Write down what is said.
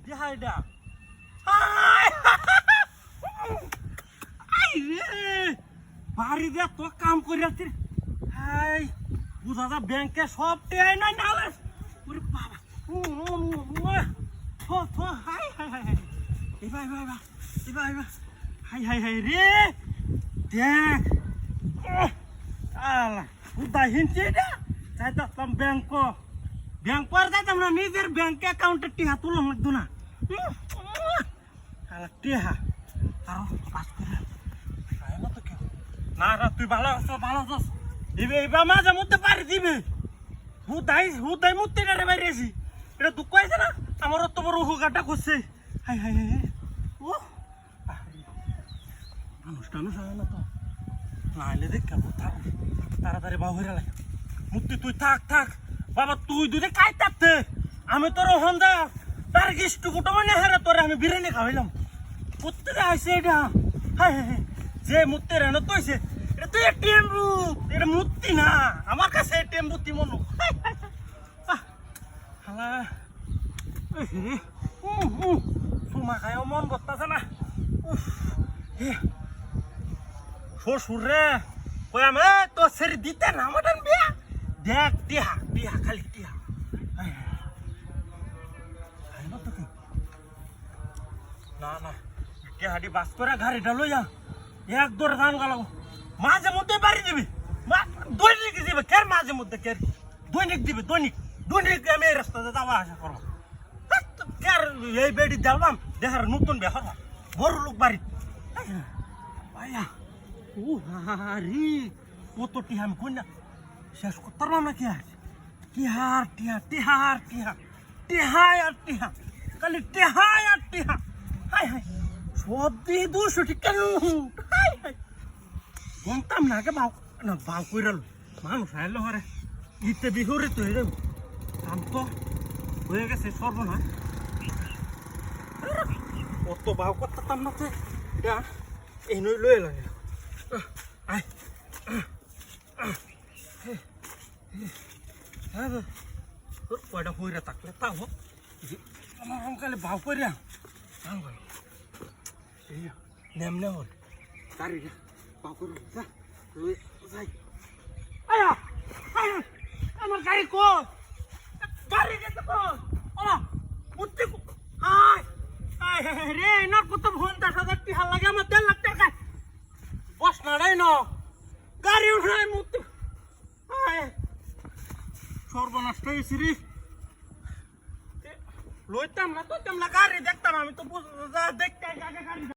টিহাইডা বাড়ি দিয়া তো কাম করে আসছি হাই বুঝা যা ব্যাংকে সব টিহাই নাই নালে ওরে বাবা হাই হাই হাই হাই এবার এবার এবার এবার হাই হাই হাই রে দেখ আলা উদা হিনছি এটা চাইতাম ব্যাংক ব্যাংক যাইতাম না নিজের ব্যাংক অ্যাকাউন্টে টিহা তুলন লাগতো না টিহা আরো পাস করে না না তুই ভালো আছিস এবার মাঝে মধ্যে পারি দিবে হুদাই মুত্তি না রে বাইরেছি এটা দুঃখ আছে না আমার অত বড় হুগাটা করছে হাই হাই হাই ও মানুষ টানুষ হয় না তো না এলে দেখ কেমন থাক তাড়াতাড়ি বা হইরা লাগে মুক্তি তুই থাক থাক বাবা তুই দুধে কাই তাতে আমি তোর হন্দা তার গিষ্টু কুটো মানে হারে তোরে আমি বিরিয়ানি খাওয়াইলাম প্রত্যেকে আইসে এটা হাই হাই যে মুক্তি রেন তৈছে এটা তুই এটিএম বুথ এটা মুক্তি না আমার কাছে এটিএম বুথি মনো হালা সুমা খায় মন বসতেছে না শ্বশুর রে কই আমি তো সেরি দিতে না আমাদের বিয়া দেখ টিহা টিহা খালি টিহা না না টিহাটি বাস করে গাড়িটা লইয়া এক দৌড়ে ধান গালাম মাঝে মধ্যে বাড়ি দিবি দৈনিক দিবে কের মাঝে মধ্যে কের দৈনিক দিবে দৈনিক দৈনিক আমি এই রাস্তাতে যাওয়া আসা করবো কের এই বেড়ি দেওয়াম দেখার নতুন বেহার বড় লোক বাড়ি ভাইয়া ও হারি কত টিহা আমি কই না শেষ করতে পারলাম না কি আর টিহার টিহা টিহার টিহা টিহাই আর টিহা খালি টিহাই আর টিহা হাই হাই সব দিয়ে 200 টাকা নোট হাই হাই বলতাম না কে বাউ না বাউ কইরাল মানুষ আইলো হরে ইতে বিহুরে তো এর কাম তো হয়ে গেছে সর্বনা কত বাউ করতাম না তো এটা এই নই লয়ে লাগে আই হ্যাঁ তোর কয়টা হইরা থাকলে তাও আমার কালে বাউ কইরা এই নেমনে হল গাড়ি বাউ করে যা লই যাই আয়া আয়া আমার গাড়ি কো গাড়ি গেছে কো ও উঠতে আয় আয় রে না কত 50,000 টাকা লাগে আমার 1.5 লাখ টাকা বস না রে না গাড়ি উঠাই মুতে আয় সর্বনাশ হইছে রে লইতাম না তো গাড়ি দেখতাম আমি তো দেখতে গাড়ি